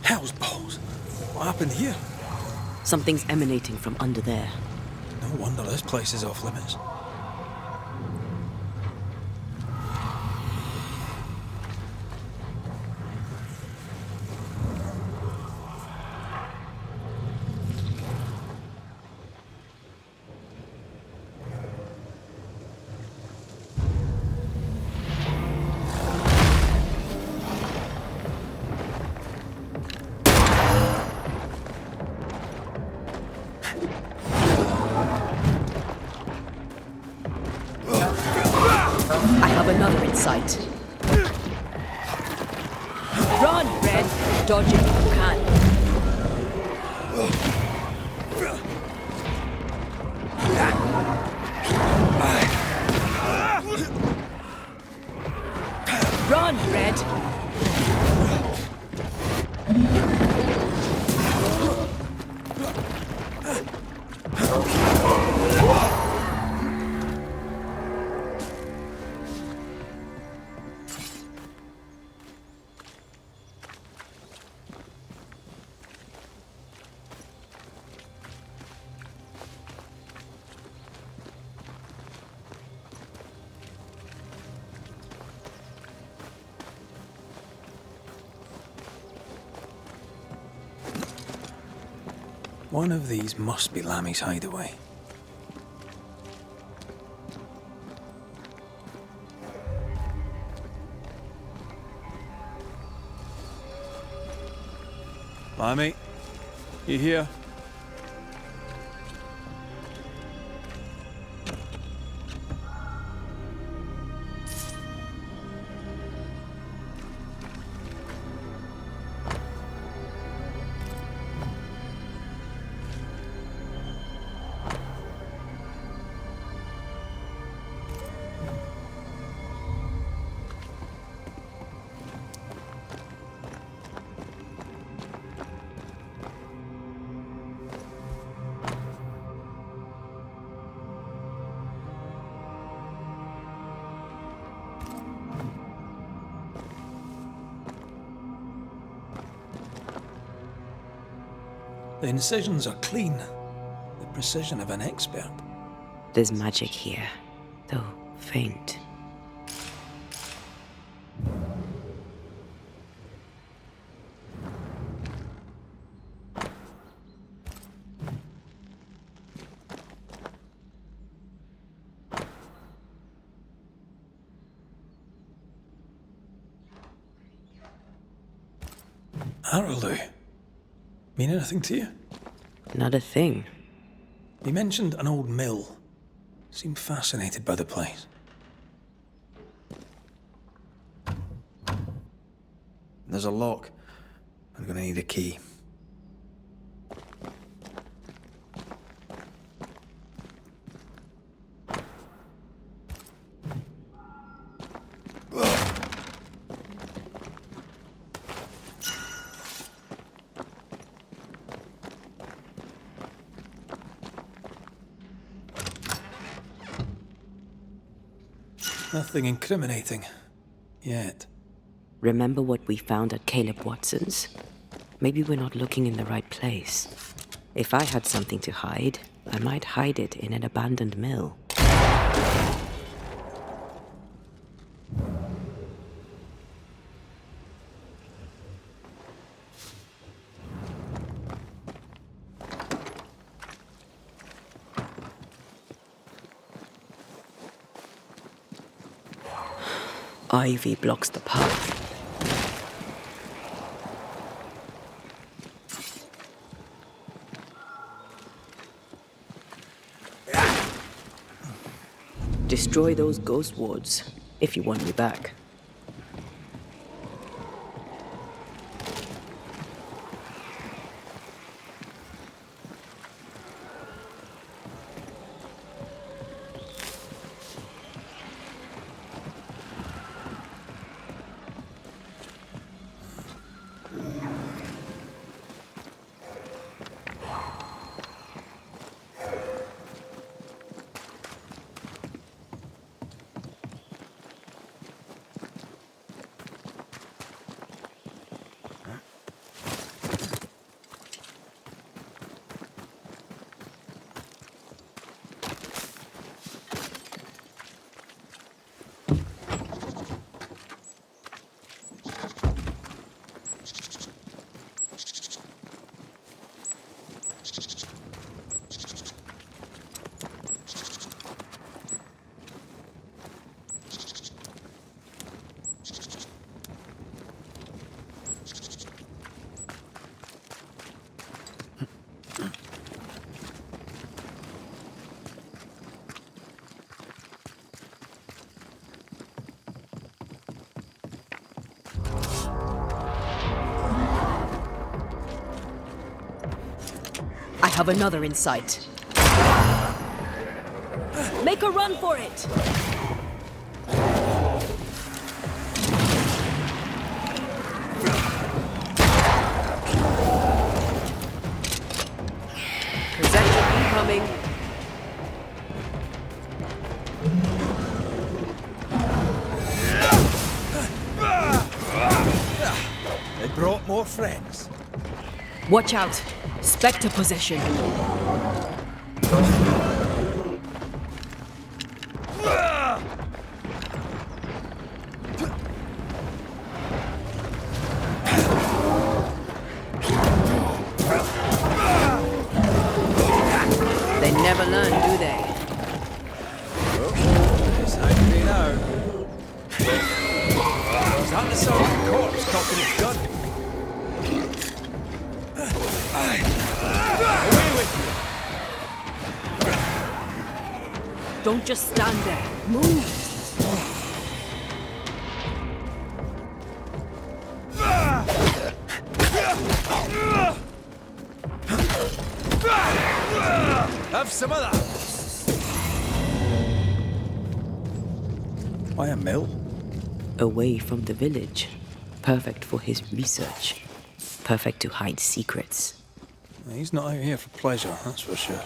Hell's balls. What happened here? Something's emanating from under there. No wonder this place is off limits. I have another in sight. Run, Red! Dodge it if you can. Run, Red! One of these must be Lammy's hideaway. Lammy, you here? The incisions are clean. The precision of an expert. There's magic here, though faint. Arrowloo. Mean anything to you? Not a thing. You mentioned an old mill. Seemed fascinated by the place. There's a lock. I'm gonna need a key. Nothing incriminating. Yet. Remember what we found at Caleb Watson's? Maybe we're not looking in the right place. If I had something to hide, I might hide it in an abandoned mill. Ivy blocks the path. Destroy those ghost wards, if you want me back. have another in sight. Make a run for it! Possession incoming. They brought more friends. Watch out! Spectre possession. They never learn, do they? It's angry now. Is that the sound of the corpse cocking its gun? Away with you! Don't just stand there. Move! Have some of that! Why a mill? Away from the village. Perfect for his research. Perfect to hide secrets. He's not out here for pleasure, that's for sure.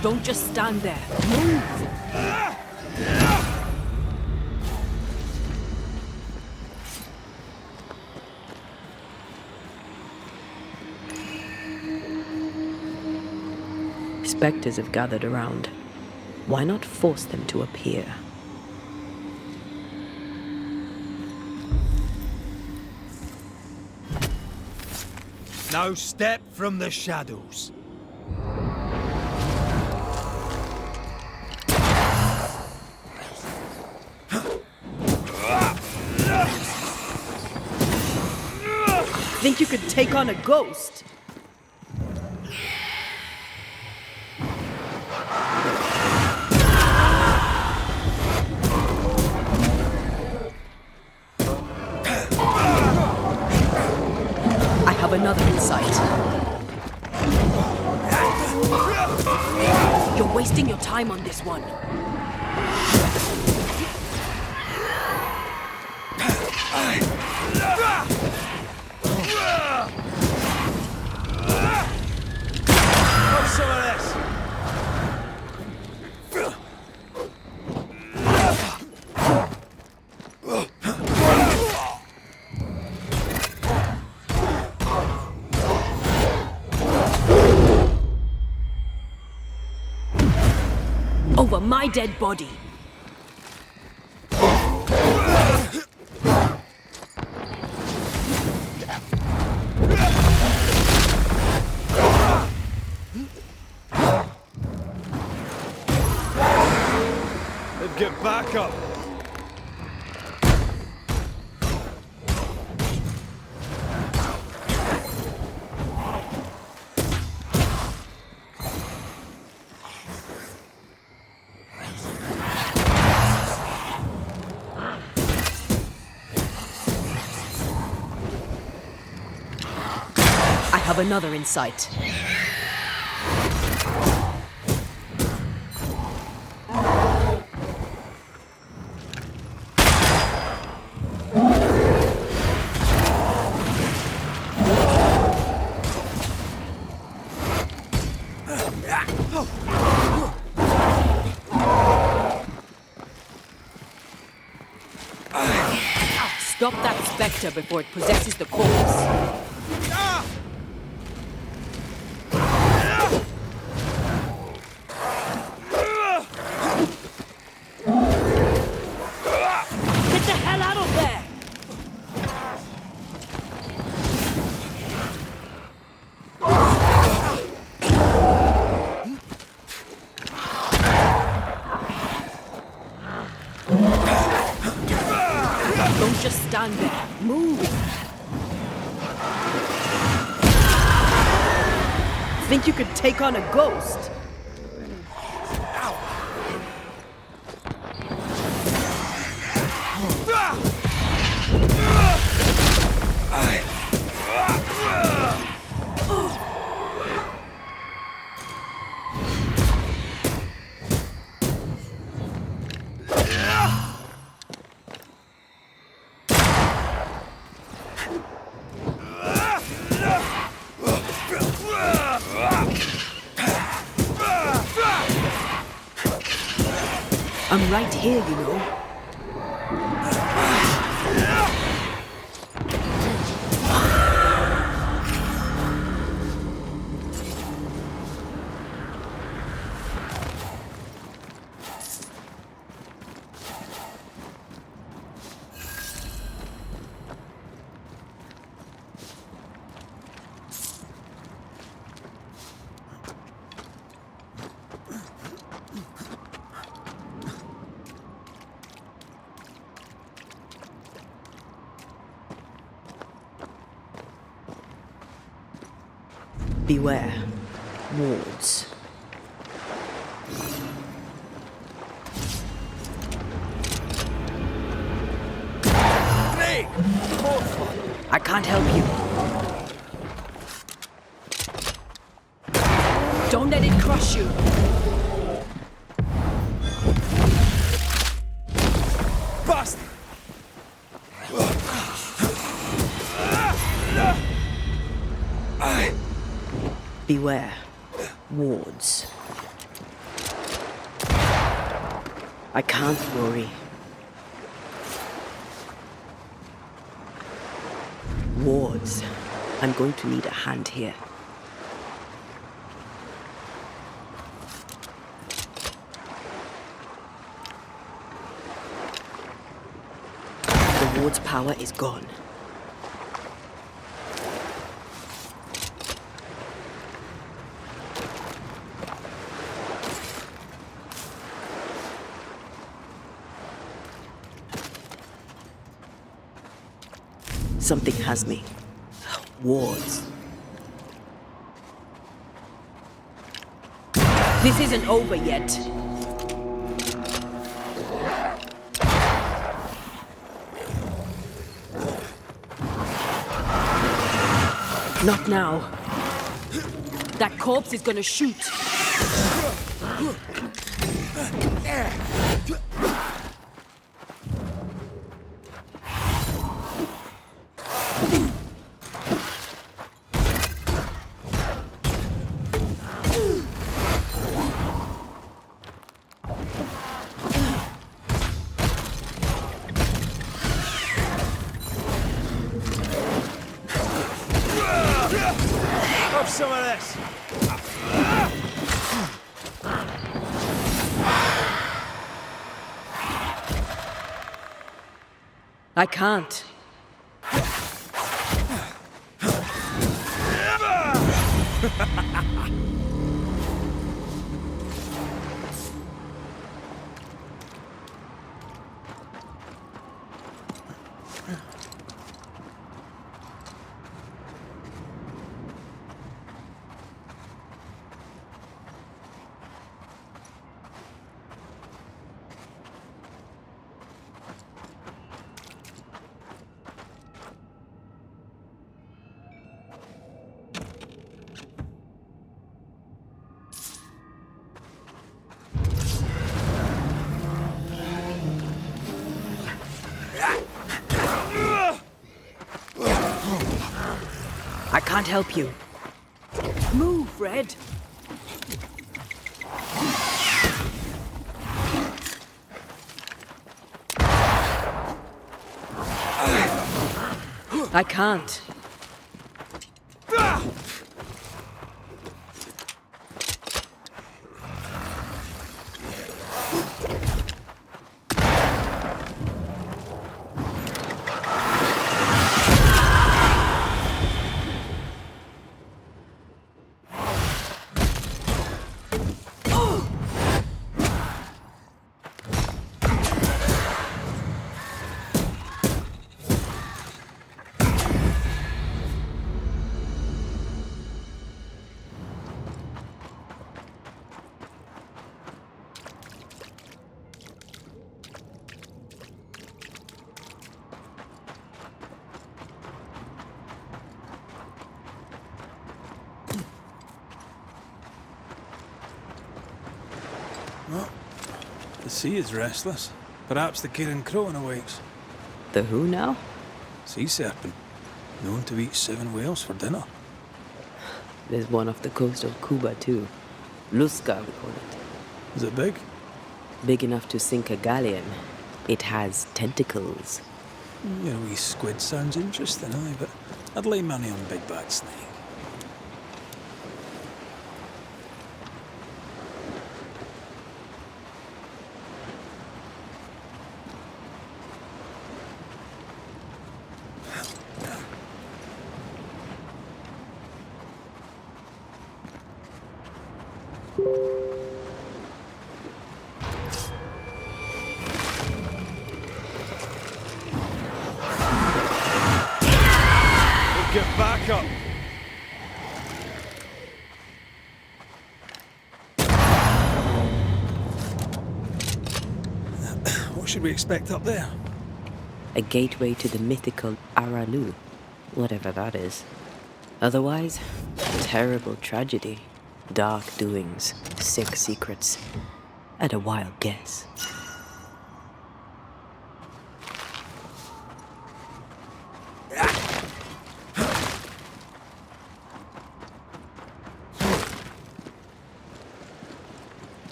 Don't just stand there. Move! Spectres have gathered around. Why not force them to appear? Now step from the shadows. Think you could take on a ghost? I have another in sight. You're wasting your time on this one. Have some of this! my dead body. Let's get back up. I have another in sight. Stop that spectre before it possesses the corpse. Get the hell out of there! Don't just stand there. Move! Think you could take on a ghost? I'm right here, you know. Beware. Wards. I can't help you. Don't let it crush you. Bust! Beware. Wards. I can't worry. Wards. I'm going to need a hand here. The ward's power is gone. Something has me. Wards. This isn't over yet. Not now. That corpse is gonna shoot. Have some of this! I can't. I can't help you. Move, Red. I can't. Well, the sea is restless. Perhaps the Kirin Crone awakes. The who now? Sea serpent, known to eat 7 whales for dinner. There's one off the coast of Cuba, too. Lusca, we call it. Is it big? Big enough to sink a galleon. It has tentacles. You know, wee squid sounds interesting, aye, but I'd lay money on big bad snake. Get back up! What should we expect up there? A gateway to the mythical Aralu, whatever that is. Otherwise, terrible tragedy, dark doings, sick secrets, and a wild guess.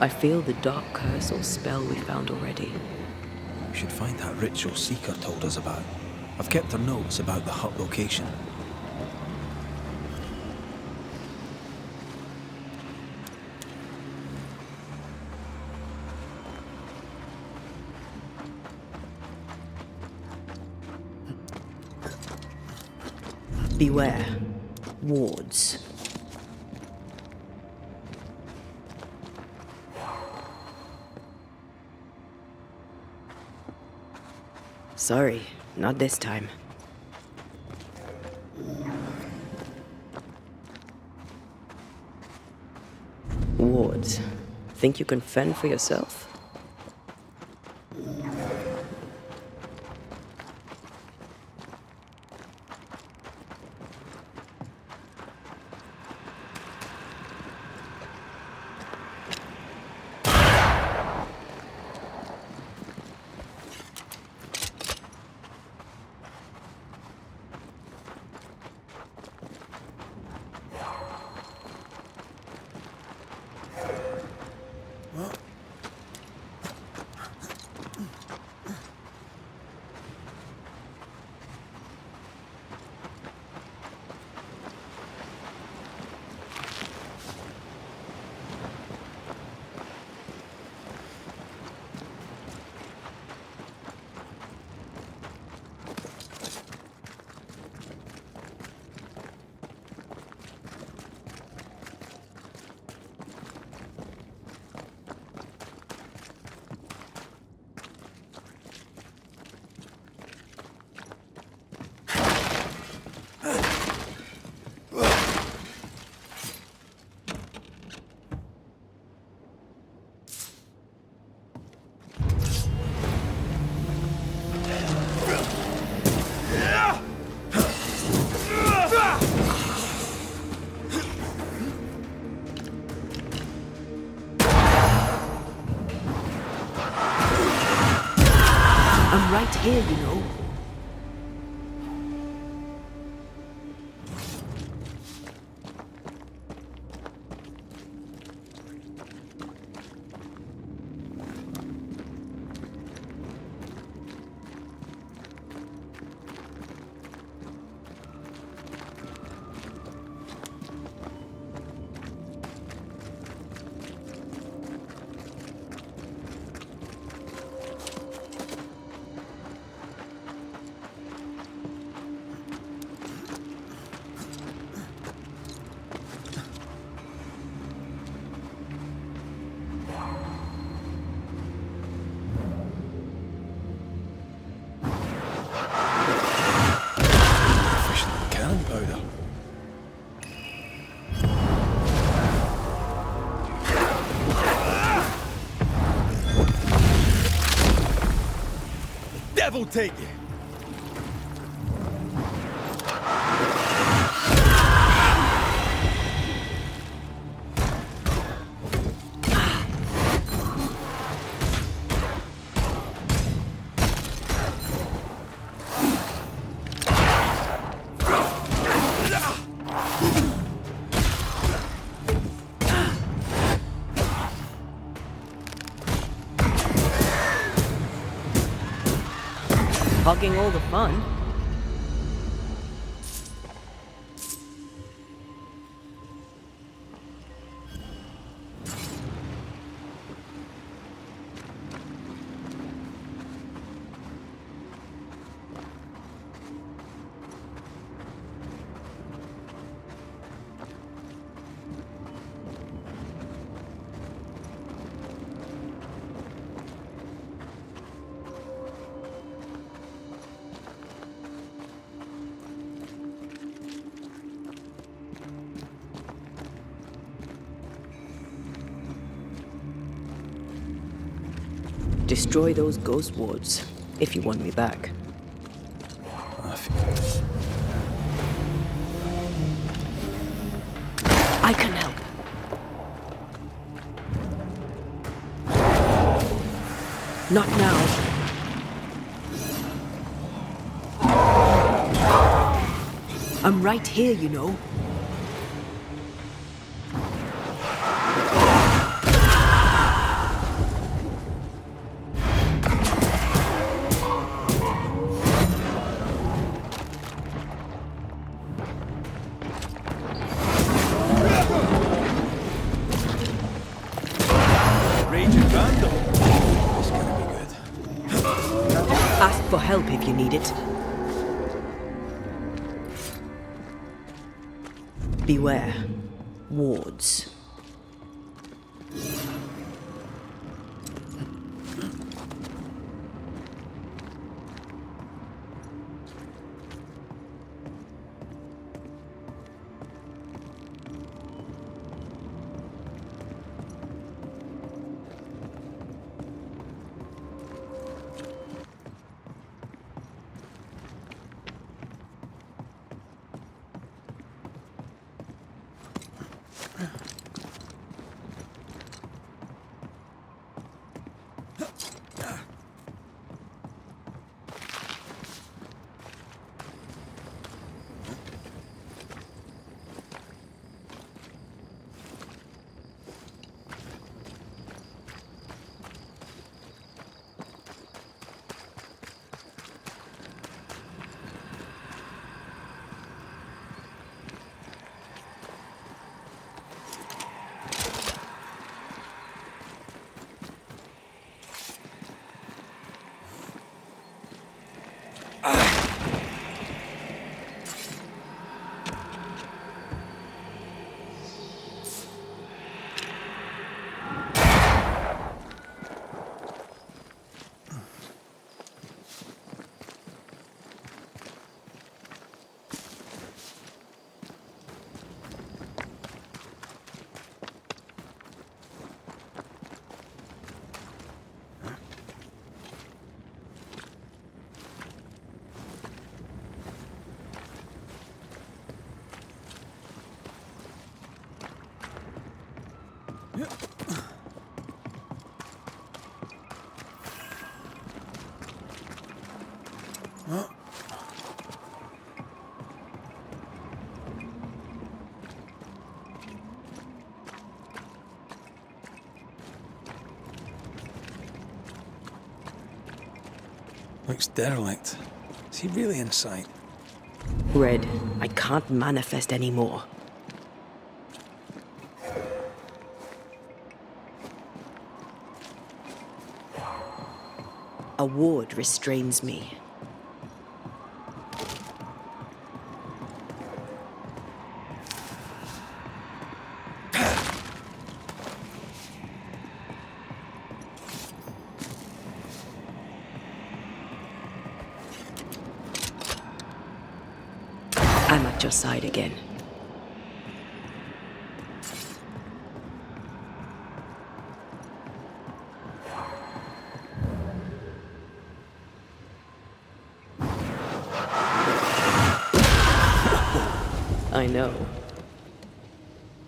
I feel the dark curse or spell we found already. We should find that ritual Seeker told us about. I've kept her notes about the hut location. Beware. Wards. Sorry, not this time. Wards. Think you can fend for yourself? I'm right here, you know. Devil take you! Hogging all the fun. Destroy those ghost wards, if you want me back. I can help. Not now. I'm right here, you know. Ask for help if you need it. Beware. Wards. Looks derelict. Is he really in sight? Red, I can't manifest anymore. A ward restrains me. I'm at your side again. I know.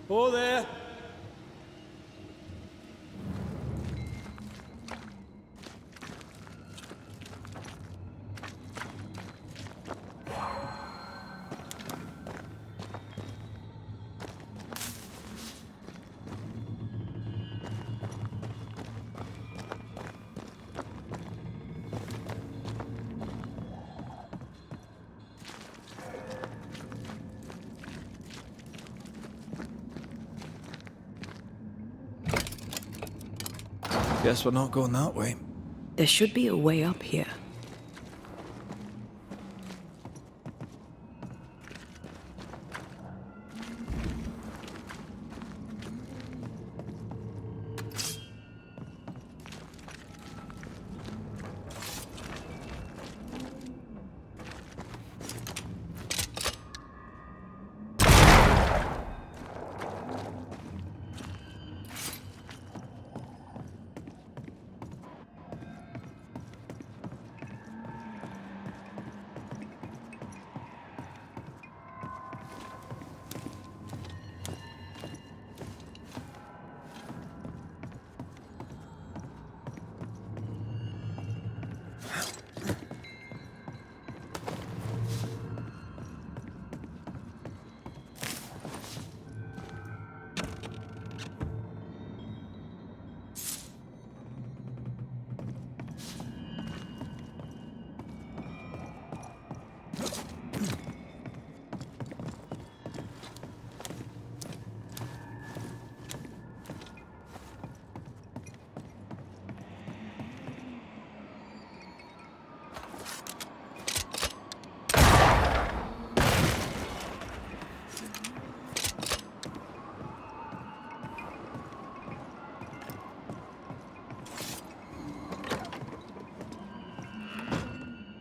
Oh, there. Guess we're not going that way. There should be a way up here.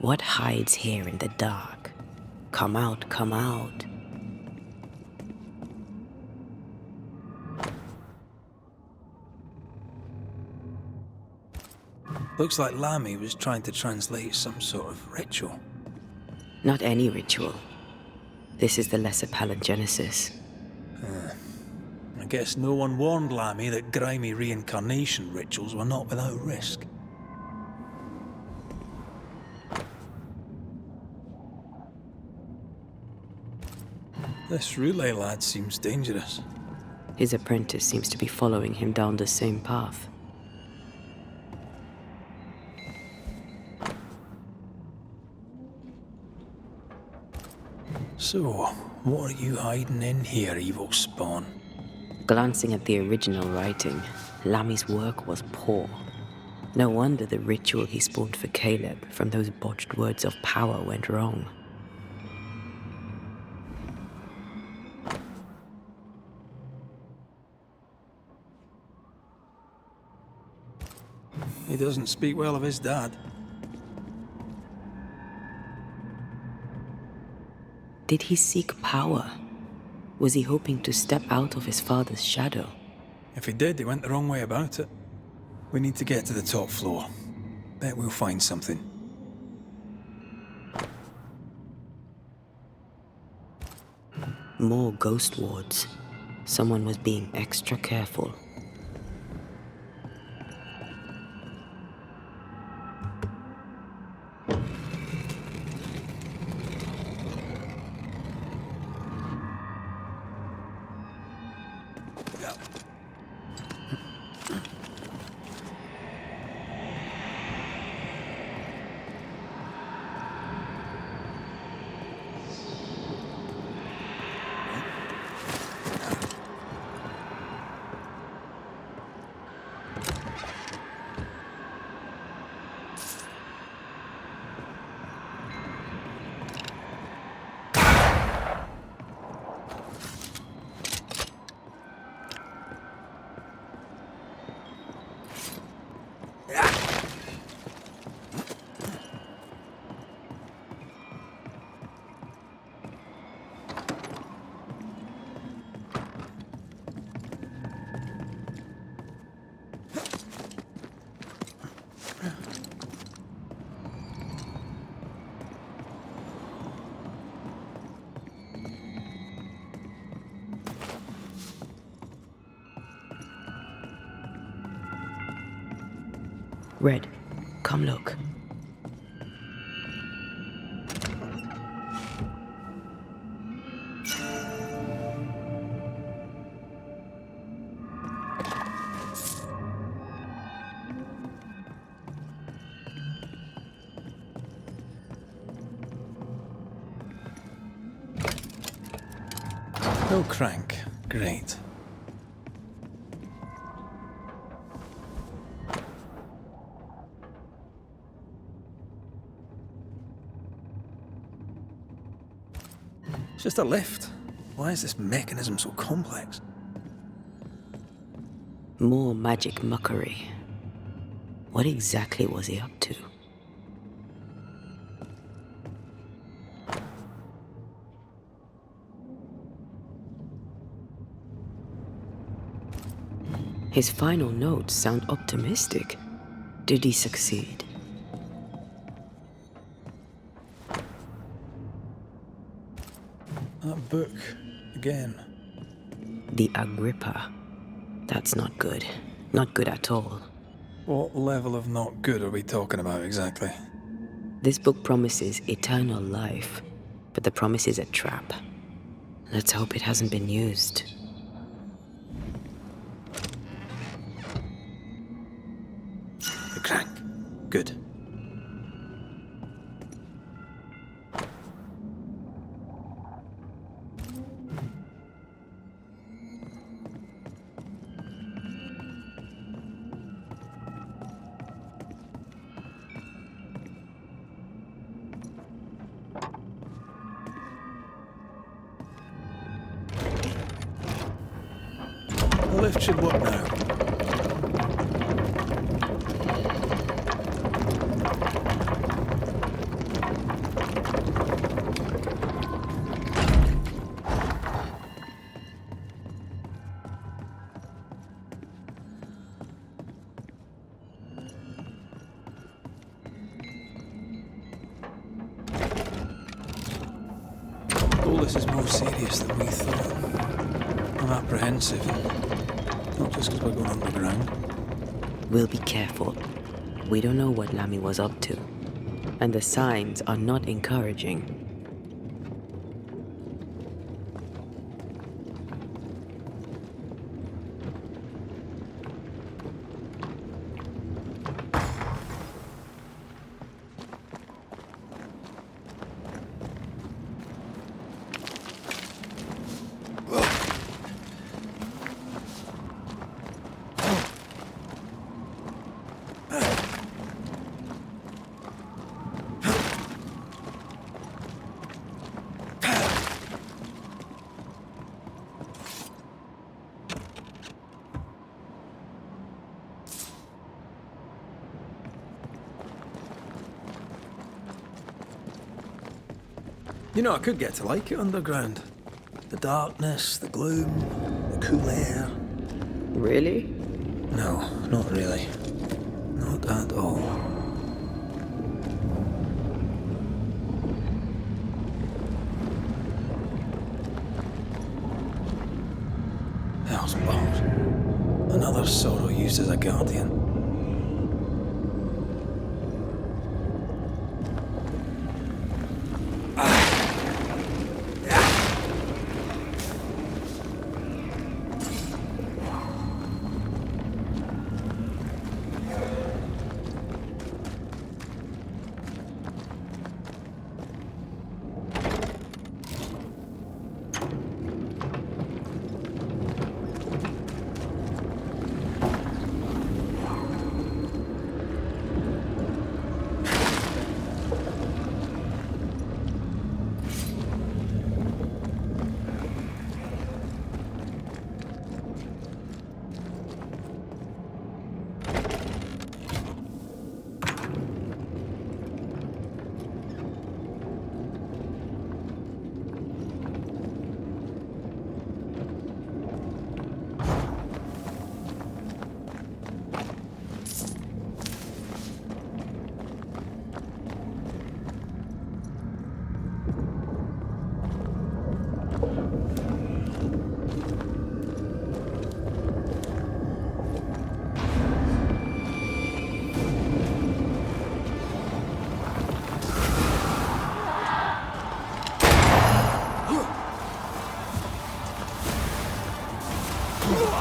What hides here in the dark? Come out, come out. Looks like Lammy was trying to translate some sort of ritual. Not any ritual. This is the lesser palingenesis. I guess no one warned Lammy that grimy reincarnation rituals were not without risk. This relay lad seems dangerous. His apprentice seems to be following him down the same path. So, what are you hiding in here, evil spawn? Glancing at the original writing, Lammy's work was poor. No wonder the ritual he spawned for Caleb from those botched words of power went wrong. He doesn't speak well of his dad. Did he seek power? Was he hoping to step out of his father's shadow? If he did, he went the wrong way about it. We need to get to the top floor. Bet we'll find something. More ghost wards. Someone was being extra careful. Red, come look. No crank. Great. It's just a lift. Why is this mechanism so complex? More magic muckery. What exactly was he up to? His final notes sound optimistic. Did he succeed? That book, again. The Agrippa. That's not good. Not good at all. What level of not good are we talking about exactly? This book promises eternal life, but the promise is a trap. Let's hope it hasn't been used. The crank. Good. The lift should work now. more serious than we thought. I'm apprehensive. Not just because we're going underground. We'll be careful. We don't know what Lammy was up to, and the signs are not encouraging. You know, I could get to like it underground. The darkness, the gloom, the cool air. Really? No, not really. Not at all. Hell's balls. Another sorrow used as a guardian.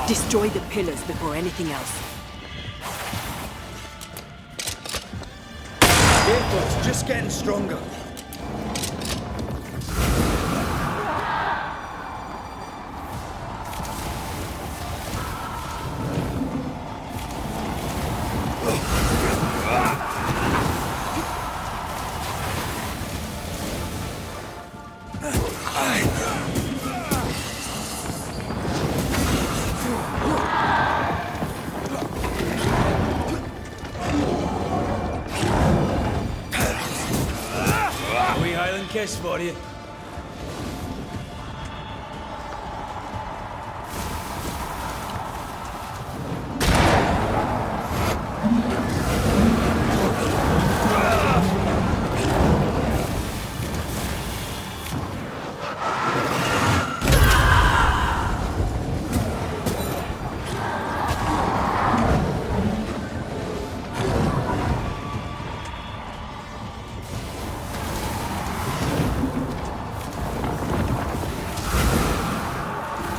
Destroy the pillars before anything else. Gateway's just getting stronger. Kiss for you.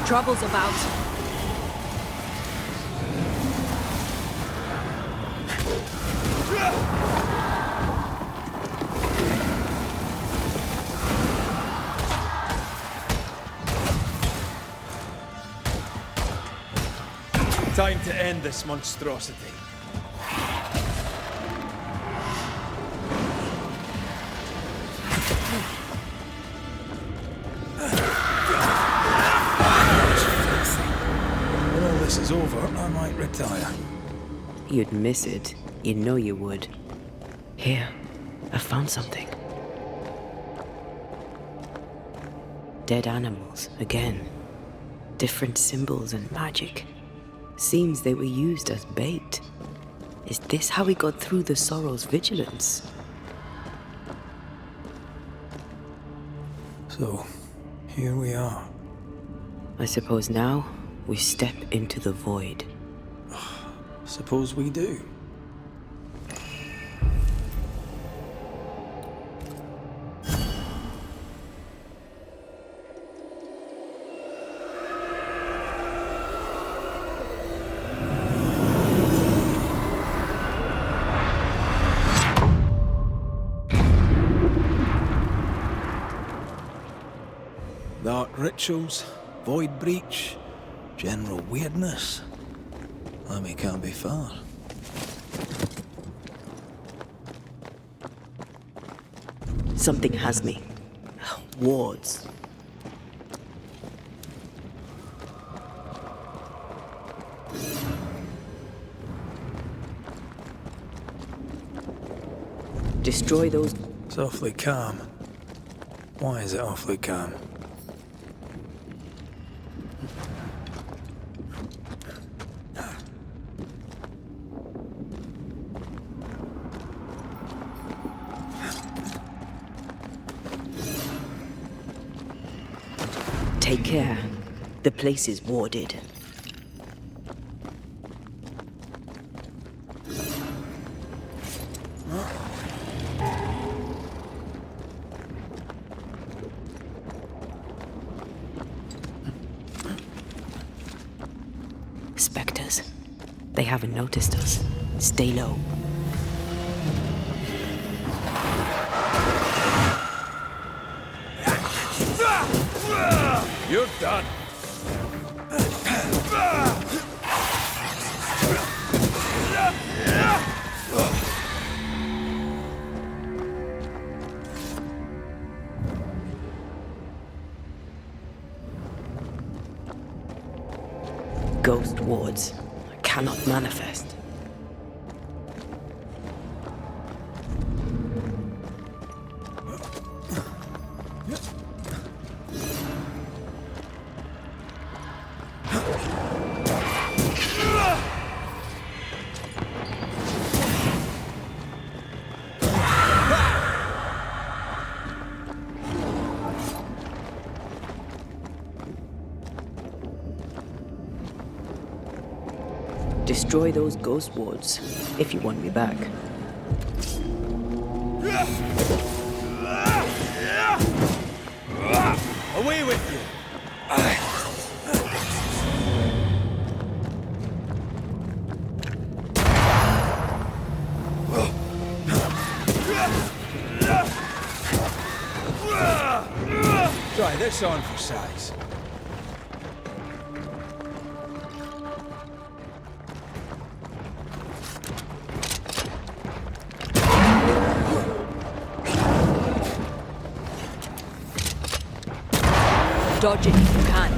Trouble's about. Time to end this monstrosity. Is over, I might retire. You'd miss it. You know you would. Here, I found something. Dead animals, again. Different symbols and magic. Seems they were used as bait. Is this how we got through the Sorrow's vigilance? So, Here we are. I suppose now we step into the void. Suppose we do. Dark rituals, void breach, general weirdness. Lammy can't be far. Something has me. Wards. Destroy those. It's awfully calm. Why is it awfully calm? Take care. The place is warded. Spectres. They haven't noticed us. Stay low. You're done. Ghost wards cannot manifest. Destroy those ghost wards if you want me back. Away with you. Try this on for size. Dodge it if you can.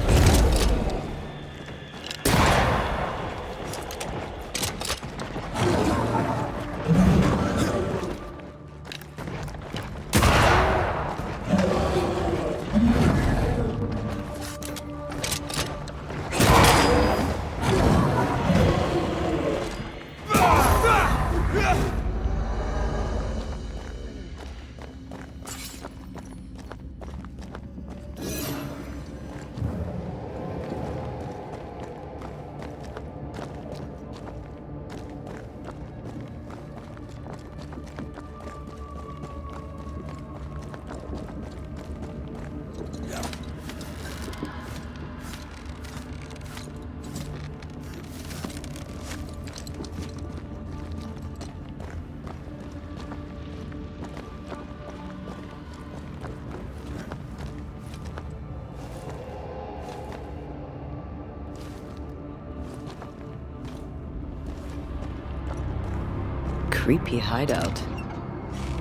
Creepy hideout.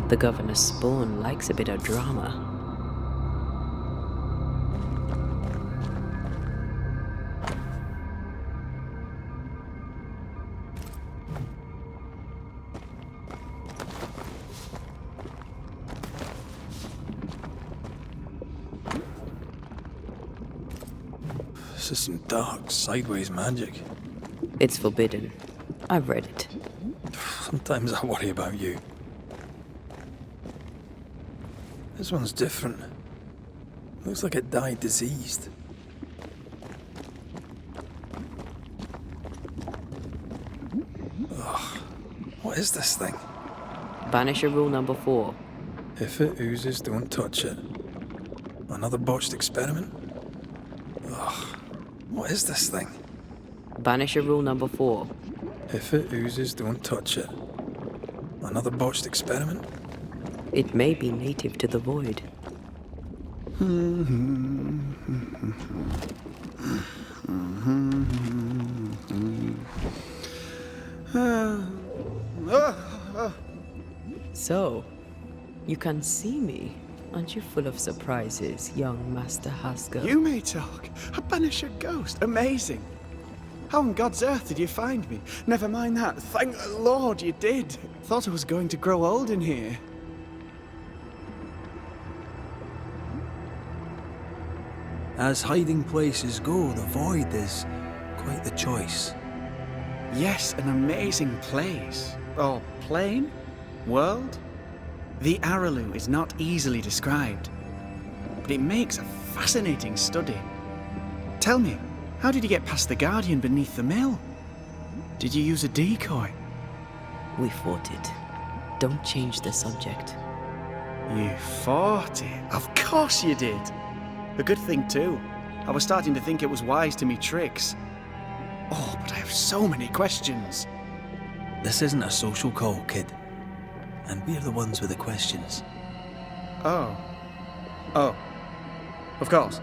The governor's spawn likes a bit of drama. This is some dark, sideways magic. It's forbidden. I've read it. Sometimes I worry about you. This one's different. Looks like it died diseased. Ugh. What is this thing? Banisher rule number 4. If it oozes, don't touch it. Another botched experiment? Ugh. What is this thing? Banisher rule number 4. If it oozes, don't touch it. Another botched experiment? It may be native to the void. So, you can see me. Aren't you full of surprises, young Master Haskell? You may talk. A Banisher ghost. Amazing. How on God's earth did you find me? Never mind that. Thank the Lord you did. Thought I was going to grow old in here. As hiding places go, the void is quite the choice. Yes, an amazing place. Or plane? World? The Araloo is not easily described, but it makes a fascinating study. Tell me, how did you get past the Guardian beneath the mill? Did you use a decoy? We fought it. Don't change the subject. You fought it? Of course you did. A good thing too. I was starting to think it was wise to me tricks. Oh, but I have so many questions. This isn't a social call, kid. And we're the ones with the questions. Oh. Oh. Of course.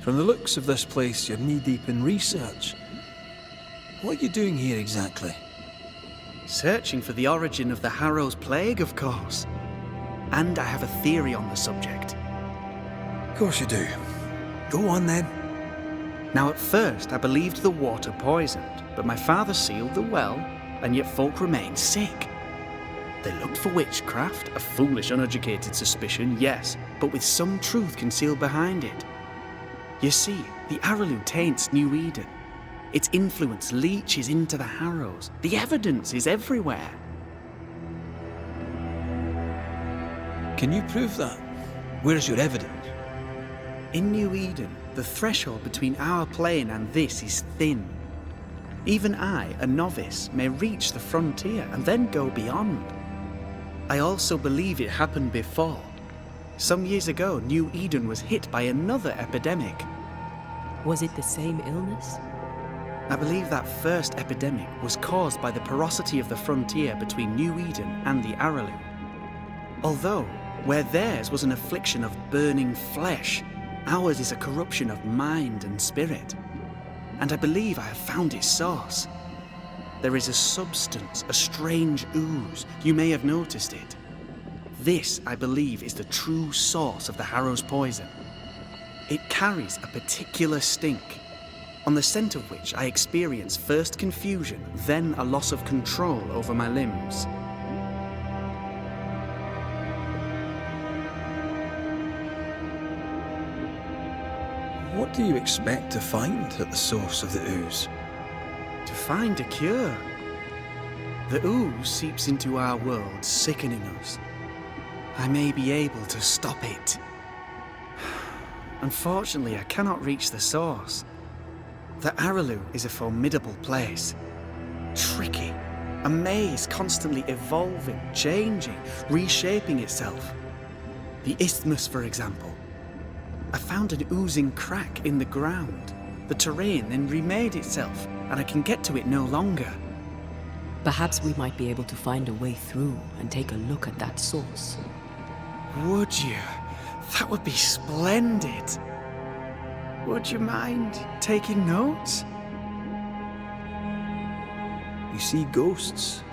From the looks of this place, you're knee-deep in research. What are you doing here exactly? Searching for the origin of the Harrow's plague, of course. And I have a theory on the subject. Of course you do. Go on then. Now, at first, I believed the water poisoned, but my father sealed the well, and yet folk remained sick. They looked for witchcraft, a foolish, uneducated suspicion, yes, but with some truth concealed behind it. You see, the Araloo taints New Eden. Its influence leaches into the Harrows. The evidence is everywhere. Can you prove that? Where's your evidence? In New Eden, the threshold between our plane and this is thin. Even I, a novice, may reach the frontier and then go beyond. I also believe it happened before. Some years ago, New Eden was hit by another epidemic. Was it the same illness? I believe that first epidemic was caused by the porosity of the frontier between New Eden and the Araloo. Although, where theirs was an affliction of burning flesh, ours is a corruption of mind and spirit. And I believe I have found its source. There is a substance, a strange ooze. You may have noticed it. This, I believe, is the true source of the Harrow's poison. It carries a particular stink, on the scent of which I experience first confusion, then a loss of control over my limbs. What do you expect to find at the source of the ooze? To find a cure. The ooze seeps into our world, sickening us. I may be able to stop it. Unfortunately, I cannot reach the source. The Araloo is a formidable place. Tricky. A maze constantly evolving, changing, reshaping itself. The isthmus, for example. I found an oozing crack in the ground. The terrain then remade itself, and I can get to it no longer. Perhaps we might be able to find a way through and take a look at that source. Would you? That would be splendid. Would you mind taking notes? You see ghosts.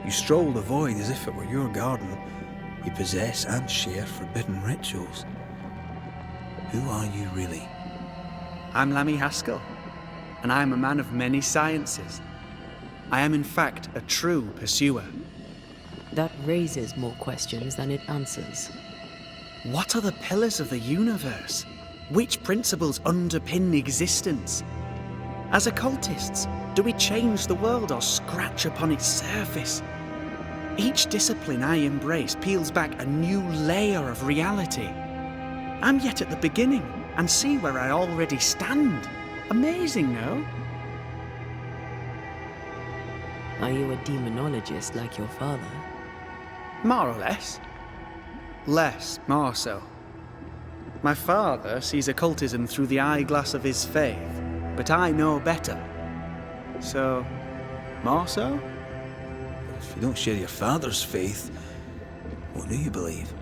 You stroll the void as if it were your garden. You possess and share forbidden rituals. Who are you really? I'm Lammy Haskell, and I am a man of many sciences. I am in fact a true pursuer. That raises more questions than it answers. What are the pillars of the universe? Which principles underpin existence? As occultists, do we change the world or scratch upon its surface? Each discipline I embrace peels back a new layer of reality. I'm yet at the beginning, and see where I already stand. Amazing, no? Are you a demonologist like your father? More or less. Less, more so. My father sees occultism through the eyeglass of his faith, but I know better. So, more so? If you don't share your father's faith, what do you believe?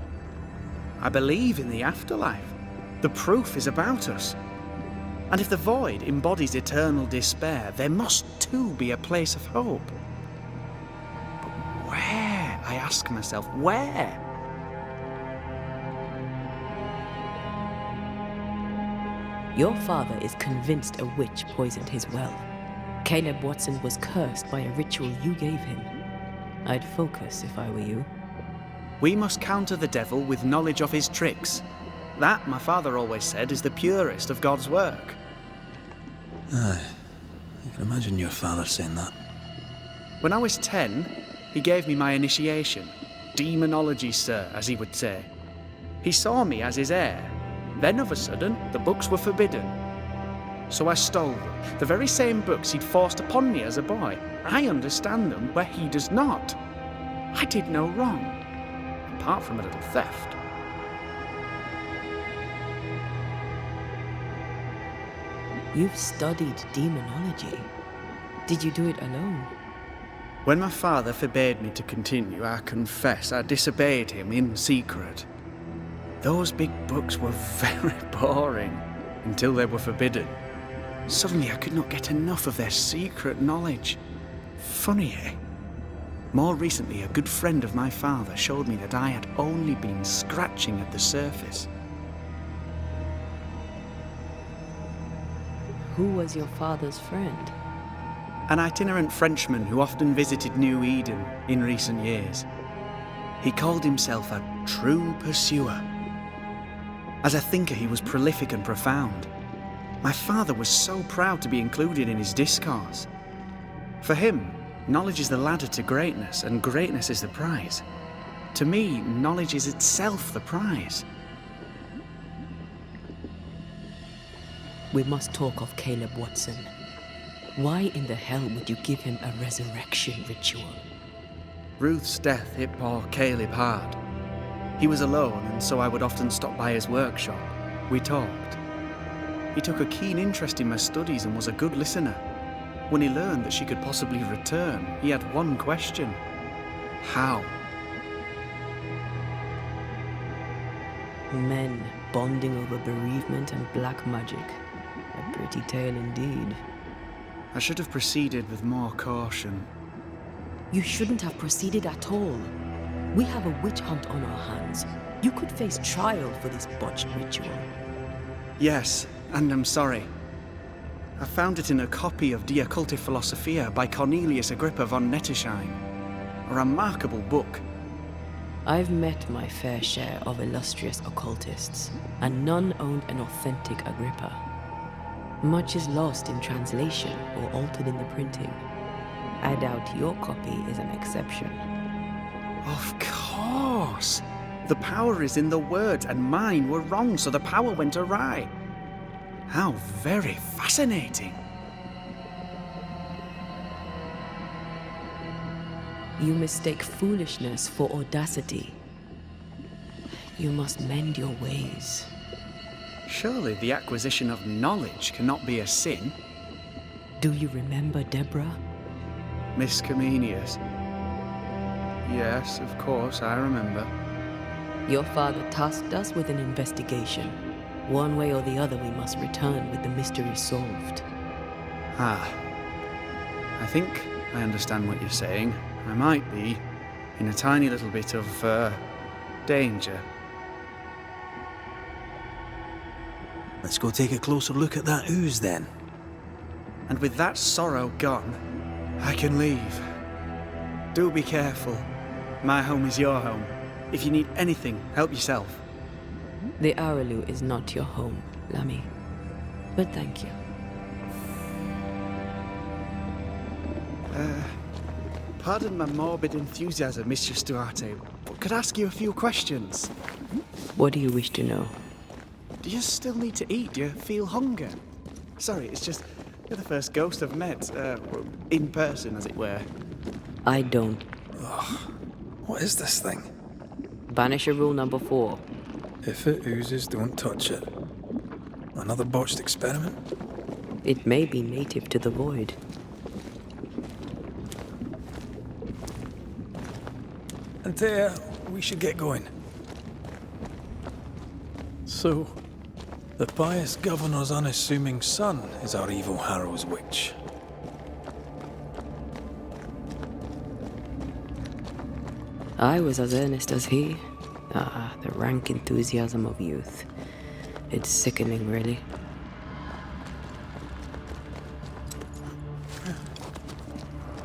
I believe in the afterlife. The proof is about us. And if the void embodies eternal despair, there must too be a place of hope. But where, I ask myself, where? Your father is convinced a witch poisoned his well. Caleb Watson was cursed by a ritual you gave him. I'd focus if I were you. We must counter the devil with knowledge of his tricks. That, my father always said, is the purest of God's work. Aye, I can imagine your father saying that. When I was 10, he gave me my initiation. Demonology, sir, as he would say. He saw me as his heir. Then, of a sudden, the books were forbidden. So I stole them, the very same books he'd forced upon me as a boy. I understand them where he does not. I did no wrong, apart from a little theft. You've studied demonology. Did you do it alone? When my father forbade me to continue, I confess I disobeyed him in secret. Those big books were very boring until they were forbidden. Suddenly I could not get enough of their secret knowledge. Funny, eh? More recently, a good friend of my father showed me that I had only been scratching at the surface. Who was your father's friend? An itinerant Frenchman who often visited New Eden in recent years. He called himself a true pursuer. As a thinker, he was prolific and profound. My father was so proud to be included in his discourse. For him, knowledge is the ladder to greatness, and greatness is the prize. To me, knowledge is itself the prize. We must talk of Caleb Watson. Why in the hell would you give him a resurrection ritual? Ruth's death hit poor Caleb hard. He was alone, and so I would often stop by his workshop. We talked. He took a keen interest in my studies and was a good listener. When he learned that she could possibly return, he had one question. How? Men bonding over bereavement and black magic. A pretty tale indeed. I should have proceeded with more caution. You shouldn't have proceeded at all. We have a witch hunt on our hands. You could face trial for this botched ritual. Yes, and I'm sorry. I found it in a copy of De Occulti Philosophia by Cornelius Agrippa von Nettesheim. A remarkable book. I've met my fair share of illustrious occultists, and none owned an authentic Agrippa. Much is lost in translation or altered in the printing. I doubt your copy is an exception. Of course! The power is in the words, and mine were wrong, so the power went awry. How very fascinating. You mistake foolishness for audacity. You must mend your ways. Surely the acquisition of knowledge cannot be a sin. Do you remember Deborah? Miss Comenius. Yes, of course, I remember. Your father tasked us with an investigation. One way or the other, we must return with the mystery solved. Ah. I think I understand what you're saying. I might be in a tiny little bit of, danger. Let's go take a closer look at that ooze then. And with that sorrow gone, I can leave. Do be careful. My home is your home. If you need anything, help yourself. The Aralu is not your home, Lamy. But thank you. Pardon my morbid enthusiasm, Mistress Duarte, but could I ask you a few questions? What do you wish to know? Do you still need to eat? Do you feel hunger? Sorry, it's just, you're the first ghost I've met, in person, as it were. I don't. What is this thing? Banisher rule number 4. If it oozes, don't touch it. Another botched experiment? It may be native to the void. Antea, we should get going. So, the pious governor's unassuming son is our evil Harrow's witch. I was as earnest as he. The rank enthusiasm of youth. It's sickening, really.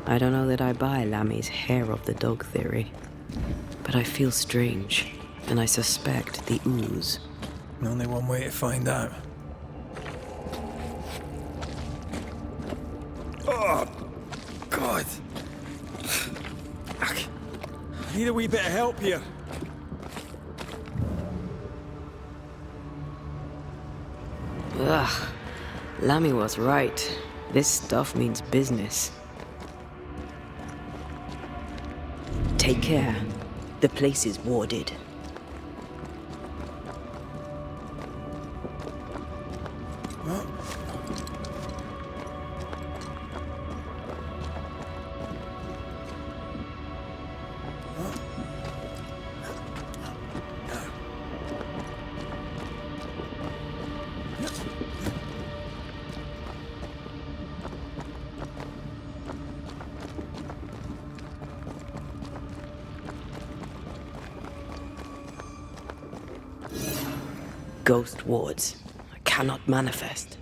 I don't know that I buy Lammy's hair of the dog theory, but I feel strange, and I suspect the ooze. Only one way to find out. Oh, God. I need a wee bit of help here. Ugh. Lammy was right. This stuff means business. Take care. The place is warded. Ghost wards. I cannot manifest.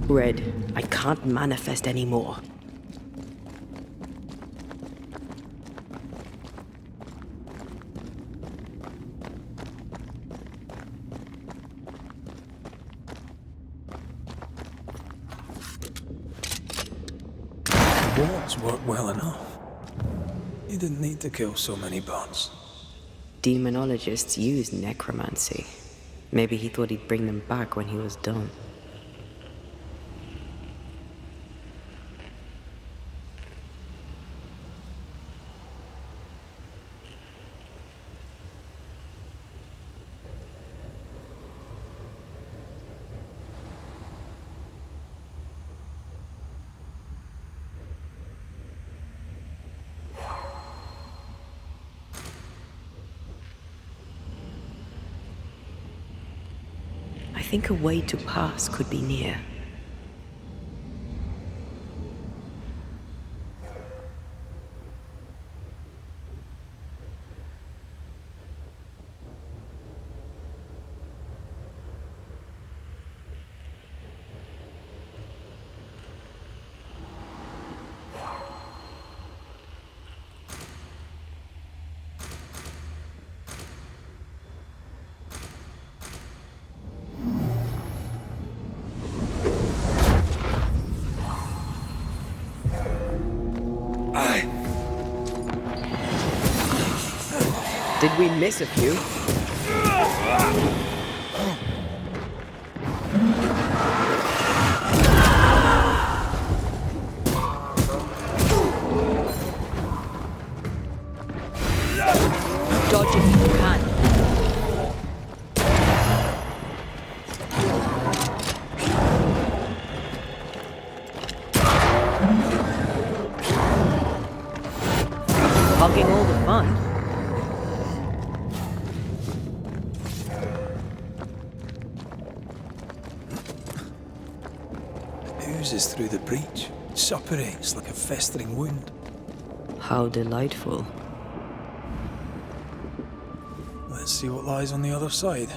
Red, I can't manifest anymore. Wards work well enough. You didn't need to kill so many bots. Demonologists use necromancy. Maybe he thought he'd bring them back when he was done. I think a way to pass could be near. Did we miss a few? Dodge if you can. Hogging all the fun. Oozes through the breach, suppurates like a festering wound. How delightful. Let's see what lies on the other side.